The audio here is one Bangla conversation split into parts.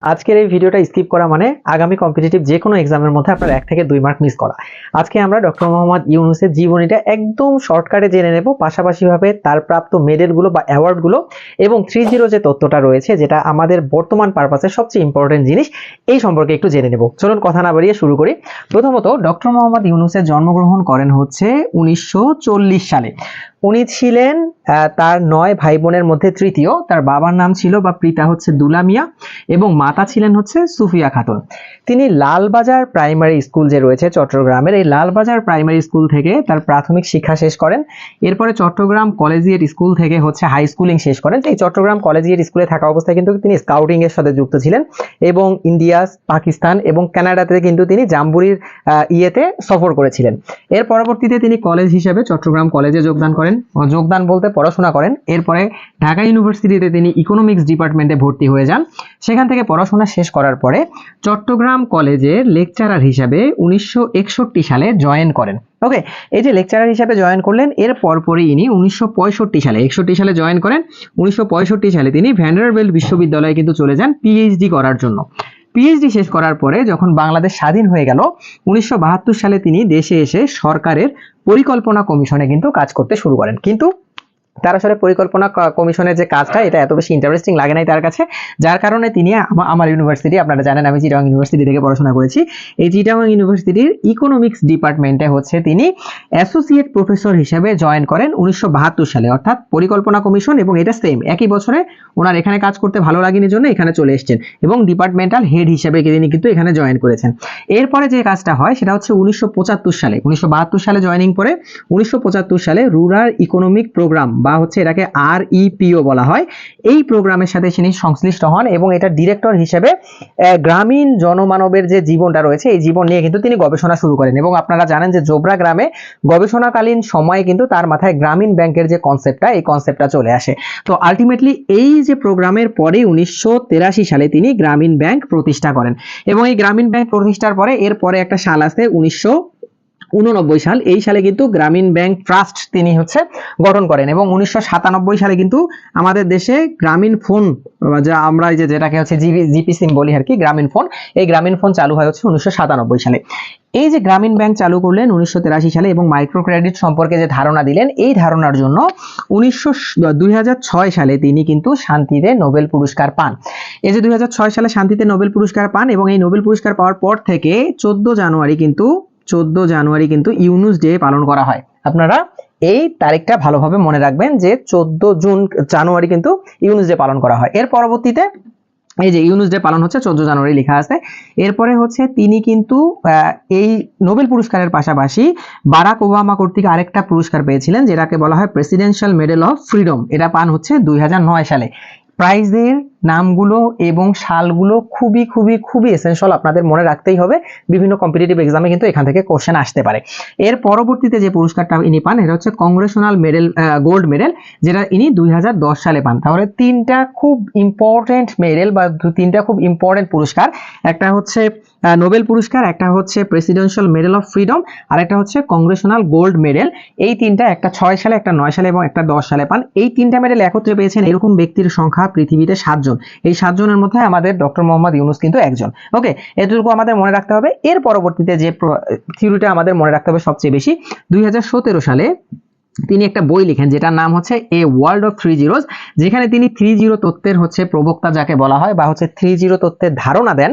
আজকের এই ভিডিওটা স্কিপ করা মানে আগামী কম্পিটিটিভ যে কোনো এক্সামের মধ্যে আপনার 1 থেকে 2 মার্ক মিস করা। আজকে আমরা ডক্টর মোহাম্মদ ইউনূসের জীবনীটা একদম শর্টকাটে জেনে নেব, পাশাপাশিভাবে তার প্রাপ্ত মেডেলগুলো বা অ্যাওয়ার্ডগুলো এবং 30 যে তথ্যটা রয়েছে যেটা আমাদের বর্তমান পারপাসের সবচেয়ে ইম্পর্টেন্ট জিনিস, এই সম্পর্কে একটু জেনে নেব। চলুন কথা না বাড়িয়ে শুরু করি। প্রথমত ডক্টর মোহাম্মদ ইউনূসের জন্মগ্রহণ করেন হচ্ছে 1940 সালে। উনি ছিলেন তার 9 ভাই বোনের মধ্যে তৃতীয়। তার বাবার নাম ছিল বা পিতা হচ্ছে দুলা মিয়া এবং মাতা ছিলেন হচ্ছে সুফিয়া খাতুন। তিনি লালবাজার প্রাইমারি স্কুল যে রয়েছে চট্টগ্রামের, এই লালবাজার প্রাইমারি স্কুল থেকে তার প্রাথমিক শিক্ষা শেষ করেন। এরপরে চট্টগ্রাম কলেজিয়েট স্কুল থেকে হচ্ছে হাই স্কুলিং শেষ করেন। এই চট্টগ্রাম কলেজিয়েট স্কুলে থাকা অবস্থায় কিন্তু তিনি স্কাউটিং এর সাথে যুক্ত ছিলেন এবং ইন্ডিয়া, পাকিস্তান এবং কানাডাতে কিন্তু তিনি জাম্বুরির ইয়েতে সফর করেছিলেন। এর পরবর্তীতে তিনি কলেজ হিসেবে চট্টগ্রাম কলেজে যোগদান বলতে পড়াশোনা করেন। এরপরে ঢাকা ইউনিভার্সিটিতে তিনি ইকোনমিক্স ডিপার্টমেন্টে ভর্তি হয়ে যান। সেখান থেকে পড়াশোনা শেষ করার পরে চট্টগ্রাম কলেজের লেকচারার হিসাবে 1961 সালে জয়েন করেন। ওকে, এই যে লেকচারার হিসাবে জয়েন করলেন, এর পরপরই ইনি 1965 সালে 61 সালে জয়েন করেন। 1965 সালে তিনি ভ্যান্ডারবিল্ট বিশ্ববিদ্যালয়ে কিন্তু চলে যান পিএইচডি করার জন্য। পিএইচডি শেষ করার পরে যখন বাংলাদেশ স্বাধীন হয়ে গেল, 1972 সালে তিনি দেশে এসে সরকারের পরিকল্পনা কমিশনে কিন্তু কাজ করতে শুরু করেন। কিন্তু তার আসলে পরিকল্পনা কমিশনের যে কাজটা, এটা এত বেশি ইন্টারেস্টিং লাগে নাই তার কাছে, যার কারণে তিনি আমার ইউনিভার্সিটি, আপনারা জানেন আমি চিটাগং ইউনিভার্সিটি থেকে পড়াশোনা করেছি, এই চিটাগং ইউনিভার্সিটির ইকোনমিক্স ডিপার্টমেন্টে হচ্ছে তিনি অ্যাসোসিয়েট প্রফেসর হিসেবে জয়েন করেন 1972 সালে, অর্থাৎ পরিকল্পনা কমিশন, এবং এটা সেম একই বছরে ওনার এখানে কাজ করতে ভালো লাগেনি জন্য এখানে চলে এসেছেন এবং ডিপার্টমেন্টাল হেড হিসেবে তিনি কিন্তু এখানে জয়েন করেছেন। এরপরে যে কাজটা হয় সেটা হচ্ছে 1975 সালে, 1972 সালে জয়েনিং করে 1975 সালে রুরাল ইকোনমিক প্রোগ্রাম বা হচ্ছে এটাকে REPO বলা হয়, এই প্রোগ্রামের সাথে তিনি সংশ্লিষ্ট হন এবং এটা ডিরেক্টর হিসেবে গ্রামীণ জনমানবের যে জীবনটা রয়েছে এই জীবন নিয়ে কিন্তু তিনি গবেষণা শুরু করেন। এবং আপনারা জানেন যে জোবরা গ্রামে গবেষণাকালীন সময়ে কিন্তু তার মাথায় গ্রামীণ ব্যাংকের যে কনসেপ্টটা, এই কনসেপ্টটা চলে আসে। তো আলটিমেটলি এই যে প্রোগ্রামের পরে 1983 সালে তিনি গ্রামীণ ব্যাংক প্রতিষ্ঠা করেন এবং এই গ্রামীণ ব্যাংক প্রতিষ্ঠার পরে এরপরে একটা সাল আছে 1989 সাল। এই সালে কিন্তু গ্রামীণ ব্যাংক ট্রাস্ট তিনি হচ্ছে গঠন করেন এবং 1997 সালে কিন্তু আমাদের দেশে গ্রামীণ ফোন, যা আমরা যেটাকে হচ্ছে জিপি সিম বলি আর কি, গ্রামীণ ফোন, এই গ্রামীণ ফোন চালু হয় হচ্ছে 1997 সালে। এই যে গ্রামীণ ব্যাংক চালু করলেন 1983 সালে এবং মাইক্রো ক্রেডিট সম্পর্কে যে ধারণা দিলেন, এই ধারণার জন্য 2006 সালে তিনি কিন্তু শান্তিতে নোবেল পুরস্কার পান। এই যে 2006 সালে শান্তিতে নোবেল পুরস্কার পান এবং এই নোবেল পুরস্কার পাওয়ার পর থেকে 14 জানুয়ারি কিন্তু ইউনুস ডে পালন করা হয়। আপনারা এই তারিখটা ভালোভাবে মনে রাখবেন যে 14 জানুয়ারি কিন্তু ইউনুস ডে পালন করা হয়। এর পরবর্তীতে এই যে ইউনুস ডে পালন হচ্ছে 14 জানুয়ারি লেখা আছে। এরপরে হচ্ছে তিনি কিন্তু এই নোবেল পুরস্কারের পাশাপাশি বারাক ওবামা কর্তৃক আরেকটা পুরস্কার পেয়েছিলেন যেটাকে বলা হয় প্রেসিডেন্সিয়াল মেডেল অফ ফ্রিডম। এটা পান হচ্ছে 2009 সালে। প্রাইজের নামগুলো এবং সালগুলো খুবই খুবই খুবই এসেনশিয়াল, আপনাদের মনে রাখতেই হবে, বিভিন্ন কম্পিটিটিভ এক্সামে কিন্তু এখান থেকে কোশ্চেন আসতে পারে। এর পরবর্তীতে যে পুরস্কারটা ইনি পান এটা হচ্ছে কংগ্রেশনাল মেডেল, গোল্ড মেডেল, যেটা ইনি 2010 সালে পান। তাহলে তিনটা খুব ইম্পর্টেন্ট মেডেল বা তিনটা খুব ইম্পর্টেন্ট পুরস্কার, একটা হচ্ছে নোবেল পুরস্কার, একটা হচ্ছে প্রেসিডেন্সিয়াল মেডেল অফ ফ্রিডম, আর একটা হচ্ছে কংগ্রেশনাল গোল্ড মেডেল। এই তিনটা, একটা 6 সালে, একটা 9 সালে এবং একটা 10 সালে পান। এই তিনটা মেডেল একত্রে পেয়েছেন এরকম ব্যক্তির সংখ্যা পৃথিবীতে 7 জন। এই 7 জনের মধ্যে আমাদের ডক্টর মোহাম্মদ ইউনুস কিন্তু একজন। ওকে, এতটুকু আমাদের মনে রাখতে হবে। এর পরবর্তীতে যে থিওরিটা আমাদের মনে রাখতে হবে সবচেয়ে বেশি, 2017 সালে তিনি একটা বই লিখেন যেটার নাম হচ্ছে এ ওয়ার্ল্ড অফ 3 জিরোস, যেখানে তিনি 30 তত্ত্বের হচ্ছে প্রবক্তা যাকে বলা হয় বা হচ্ছে 30 তত্ত্বের ধারণা দেন।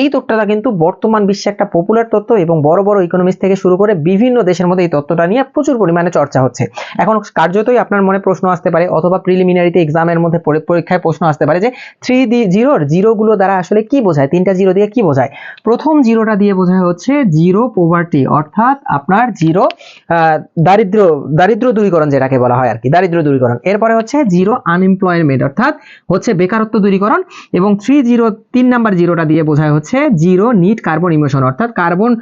এই তত্ত্বটা কিন্তু বর্তমান বিশ্বে একটা পপুলার তত্ত্ব এবং বড় বড় ইকোনমিস্ট থেকে শুরু করে বিভিন্ন দেশের মধ্যে এই তত্ত্বটা নিয়ে প্রচুর পরিমাণে চর্চা হচ্ছে। এখন কার্যতই আপনার মনে প্রশ্ন আসতে পারে অথবা প্রিলিমিনারিতে এক্সামের মধ্যে পরীক্ষায় প্রশ্ন আসতে পারে যে 3 জিরোগুলো দ্বারা আসলে কি বোঝায়, 3টা জিরো দিয়ে কি বোঝায়। প্রথম জিরোটা দিয়ে বোঝায় হচ্ছে জিরো পভার্টি, অর্থাৎ আপনার জিরো দারিদ্র দূরীকরণ যেটাকে বলা হয় আর কি, দারিদ্র দূরীকরণ। এরপরে হচ্ছে জিরো আনএমপ্লয়মেন্ট, অর্থাৎ হচ্ছে বেকারত্ব দূরীকরণ। এবং 3 নাম্বার জিরোটা দিয়ে বোঝায় হচ্ছে জিরো নিট কার্বন ইমিশন, অর্থাৎ কার্বন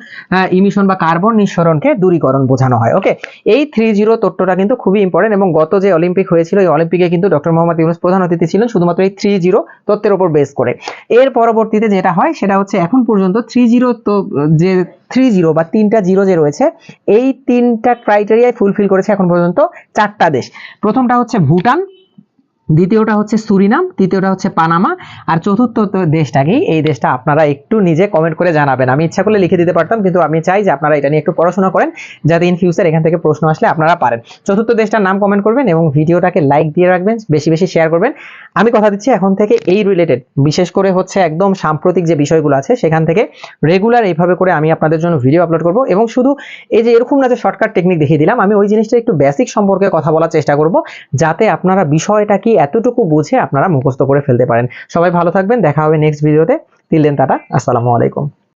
ইমিশন বা কার্বন নিঃসরণকে দূরীকরণ বোঝানো হয়। ওকে, এই 30 তত্ত্বটা কিন্তু খুবই ইম্পর্টেন্ট এবং গত যে অলিম্পিক হয়েছিল এই অলিম্পিকে কিন্তু ডক্টর মোহাম্মদ ইউনুস প্রধান অতিথি ছিলেন শুধুমাত্র এই 30 তত্ত্বের উপর বেস করে। এর পরবর্তীতে যেটা হয় সেটা হচ্ছে এখন পর্যন্ত 30 বা 3টা জিরো যে রয়েছে, এই 3টা ক্রাইটেরিয়ায় ফুলফিল করেছে এখন পর্যন্ত 4টা দেশ। প্রথমটা হচ্ছে ভুটান, দ্বিতীয়টা হচ্ছে সুরিনাম, তৃতীয়টা হচ্ছে পানামা, আর চতুর্থ দেশটা কি, এই দেশটা আপনারা একটু নিজে কমেন্ট করে জানাবেন। আমি ইচ্ছা করলে লিখে দিতে পারতাম, কিন্তু আমি চাই যে আপনারা এটা নিয়ে একটু পড়াশোনা করেন, যাতে ইন ফিউচার এখান থেকে প্রশ্ন আসলে আপনারা পারেন। চতুর্থ দেশটার নাম কমেন্ট করবেন এবং ভিডিওটাকে লাইক দিয়ে রাখবেন, বেশি বেশি শেয়ার করবেন। আমি কথা দিচ্ছি এখন থেকে এই রিলেটেড, বিশেষ করে হচ্ছে একদম সাম্প্রতিক যে বিষয়গুলো আছে সেখান থেকে রেগুলার এইভাবে করে আমি আপনাদের জন্য ভিডিও আপলোড করব। এবং শুধু এই যে এরকম না যে শর্টকাট টেকনিক দেখিয়ে দিলাম, আমি ওই জিনিসটা একটু বেসিক সম্পর্কে কথা বলার চেষ্টা করব, যাতে আপনারা বিষয়টা কি এতটুকু বুঝে আপনারা মুখস্থ করে ফেলতে পারেন। সবাই ভালো থাকবেন, দেখা হবে নেক্সট ভিডিওতে। টিল দেন টাটা, আসসালামু আলাইকুম।